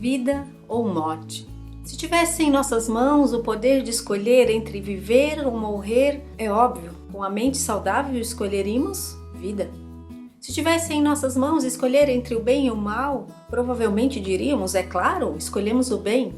vida ou morte. Se tivesse em nossas mãos o poder de escolher entre viver ou morrer, é óbvio, com a mente saudável escolheríamos vida. Se tivesse em nossas mãos escolher entre o bem e o mal, provavelmente diríamos, é claro, escolhemos o bem.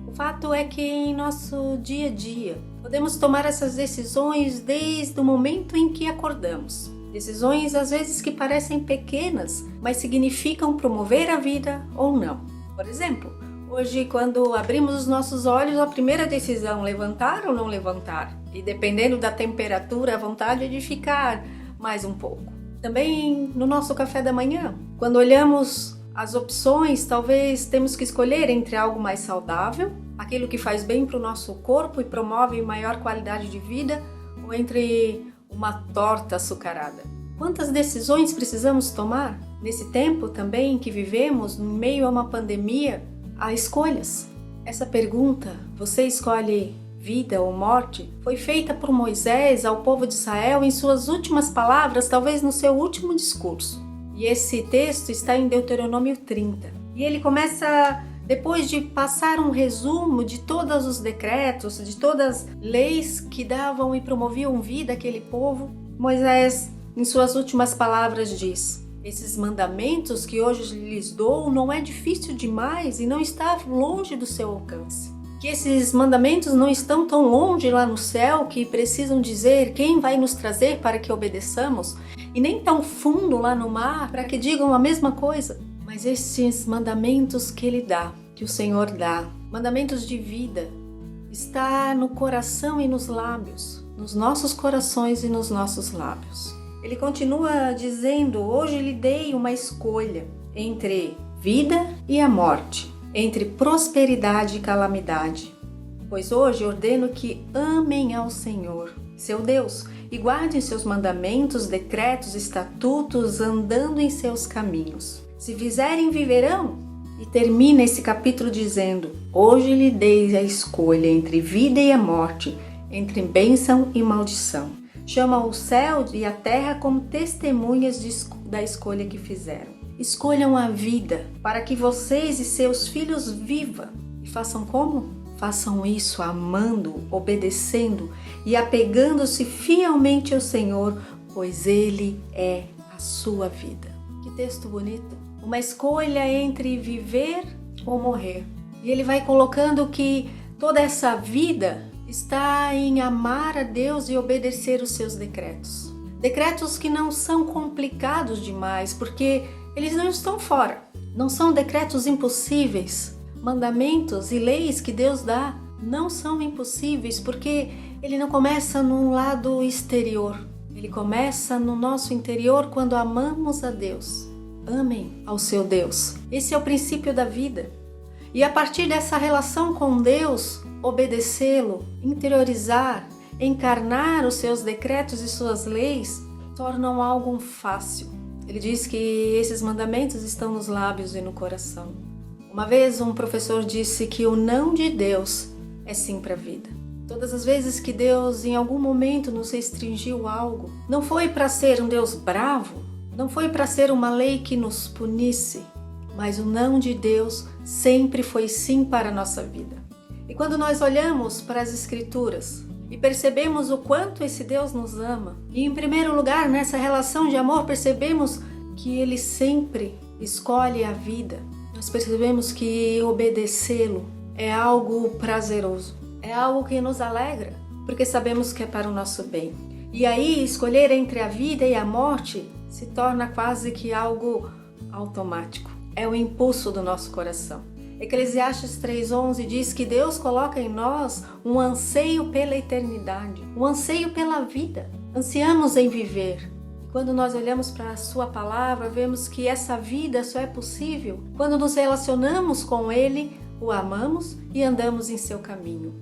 O fato é que em nosso dia a dia, podemos tomar essas decisões desde o momento em que acordamos. Decisões às vezes que parecem pequenas, mas significam promover a vida ou não. Por exemplo, hoje quando abrimos os nossos olhos, a primeira decisão, levantar ou não levantar. E dependendo da temperatura, a vontade é de ficar mais um pouco. Também no nosso café da manhã, quando olhamos as opções, talvez temos que escolher entre algo mais saudável, aquilo que faz bem para o nosso corpo e promove maior qualidade de vida, ou entre uma torta açucarada. Quantas decisões precisamos tomar? Nesse tempo também que vivemos, no meio a uma pandemia, há escolhas. Essa pergunta, você escolhe vida ou morte, foi feita por Moisés ao povo de Israel em suas últimas palavras, talvez no seu último discurso. E esse texto está em Deuteronômio 30. E ele começa, depois de passar um resumo de todos os decretos, de todas as leis que davam e promoviam vida àquele povo, Moisés, em suas últimas palavras, diz: esses mandamentos que hoje lhes dou não é difícil demais e não está longe do seu alcance. Que esses mandamentos não estão tão longe lá no céu que precisam dizer quem vai nos trazer para que obedeçamos, e nem tão fundo lá no mar para que digam a mesma coisa. Mas esses mandamentos que Ele dá, que o Senhor dá, mandamentos de vida, está no coração e nos lábios, nos nossos corações e nos nossos lábios. Ele continua dizendo: hoje lhe dei uma escolha entre vida e a morte, entre prosperidade e calamidade. Pois hoje ordeno que amem ao Senhor, seu Deus, e guardem seus mandamentos, decretos, estatutos, andando em seus caminhos. Se fizerem, viverão. E termina esse capítulo dizendo: hoje lhe dei a escolha entre vida e a morte, entre bênção e maldição. Chama o céu e a terra como testemunhas da escolha que fizeram. Escolham a vida para que vocês e seus filhos vivam. E façam como? Façam isso amando, obedecendo e apegando-se fielmente ao Senhor, pois Ele é a sua vida. Que texto bonito! Uma escolha entre viver ou morrer. E ele vai colocando que toda essa vida está em amar a Deus e obedecer os seus decretos. Decretos que não são complicados demais, porque eles não estão fora. Não são decretos impossíveis. Mandamentos e leis que Deus dá não são impossíveis, porque Ele não começa no lado exterior. Ele começa no nosso interior quando amamos a Deus. Amem ao seu Deus. Esse é o princípio da vida. E a partir dessa relação com Deus, obedecê-lo, interiorizar, encarnar os seus decretos e suas leis, tornam algo fácil. Ele diz que esses mandamentos estão nos lábios e no coração. Uma vez um professor disse que o não de Deus é sim para a vida. Todas as vezes que Deus em algum momento nos restringiu algo, não foi para ser um Deus bravo, não foi para ser uma lei que nos punisse, mas o não de Deus sempre foi sim para a nossa vida. E quando nós olhamos para as Escrituras e percebemos o quanto esse Deus nos ama, e em primeiro lugar nessa relação de amor percebemos que Ele sempre escolhe a vida, nós percebemos que obedecê-lo é algo prazeroso, é algo que nos alegra, porque sabemos que é para o nosso bem. E aí escolher entre a vida e a morte se torna quase que algo automático. É o impulso do nosso coração. Eclesiastes 3:11 diz que Deus coloca em nós um anseio pela eternidade, um anseio pela vida. Ansiamos em viver. E quando nós olhamos para a sua palavra, vemos que essa vida só é possível quando nos relacionamos com Ele, o amamos e andamos em seu caminho.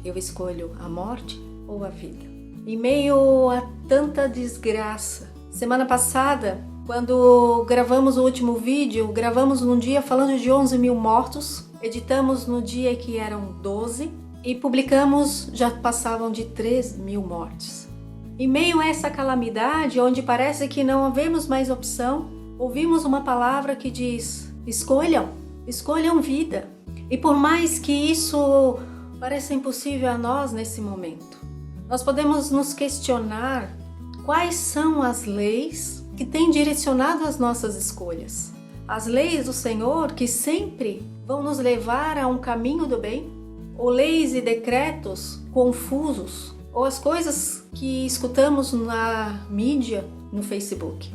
Eu escolho a morte ou a vida? Em meio a tanta desgraça. Semana passada, quando gravamos o último vídeo, gravamos num dia falando de 11 mil mortos, editamos no dia que eram 12 e publicamos, já passavam de 3 mil mortes. Em meio a essa calamidade, onde parece que não havemos mais opção, ouvimos uma palavra que diz: escolham, Escolham vida. E por mais que isso pareça impossível a nós nesse momento, nós podemos nos questionar quais são as leis que têm direcionado as nossas escolhas. As leis do Senhor que sempre vão nos levar a um caminho do bem? Ou leis e decretos confusos? Ou as coisas que escutamos na mídia, no Facebook?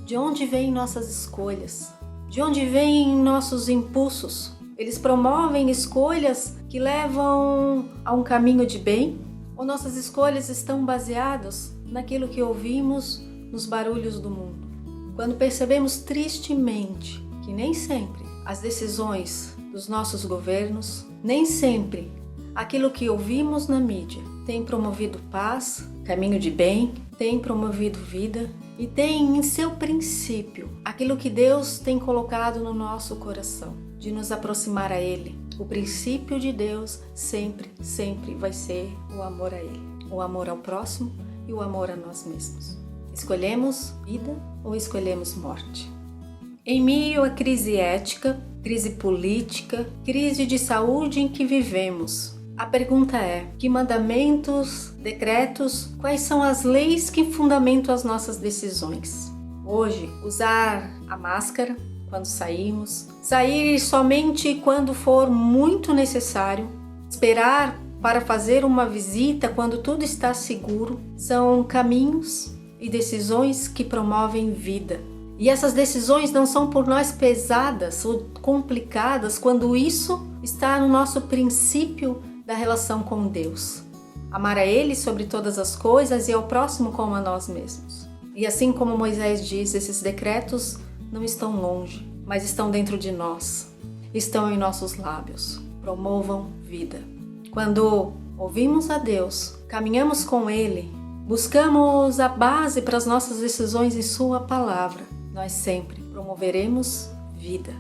De onde vêm nossas escolhas? De onde vêm nossos impulsos? Eles promovem escolhas que levam a um caminho de bem? Ou nossas escolhas estão baseadas naquilo que ouvimos nos barulhos do mundo? Quando percebemos tristemente que nem sempre as decisões dos nossos governos, nem sempre aquilo que ouvimos na mídia tem promovido paz, caminho de bem, tem promovido vida e tem em seu princípio aquilo que Deus tem colocado no nosso coração, de nos aproximar a Ele. O princípio de Deus sempre vai ser o amor a Ele, o amor ao próximo e o amor a nós mesmos. Escolhemos vida ou escolhemos morte? Em meio à crise ética, crise política, crise de saúde em que vivemos, a pergunta é: que mandamentos, decretos, quais são as leis que fundamentam as nossas decisões? Hoje, usar a máscara quando saímos, sair somente quando for muito necessário, esperar para fazer uma visita quando tudo está seguro, são caminhos e decisões que promovem vida. E essas decisões não são por nós pesadas ou complicadas quando isso está no nosso princípio da relação com Deus. Amar a Ele sobre todas as coisas e ao próximo como a nós mesmos. E assim como Moisés diz, esses decretos não estão longe, mas estão dentro de nós, estão em nossos lábios. Promovam vida. Quando ouvimos a Deus, caminhamos com Ele, buscamos a base para as nossas decisões em Sua palavra, nós sempre promoveremos vida.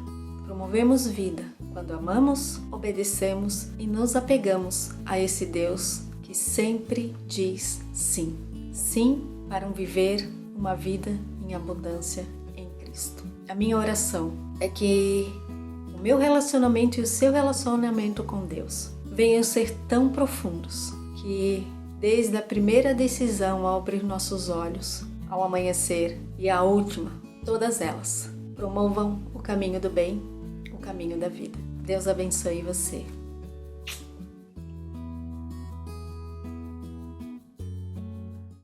Promovemos vida quando amamos, obedecemos e nos apegamos a esse Deus que sempre diz sim. Sim para viver uma vida em abundância em Cristo. A minha oração é que o meu relacionamento e o seu relacionamento com Deus venham ser tão profundos que desde a primeira decisão ao abrir nossos olhos, ao amanhecer e a última, todas elas promovam o caminho do bem, o caminho da vida. Deus abençoe você.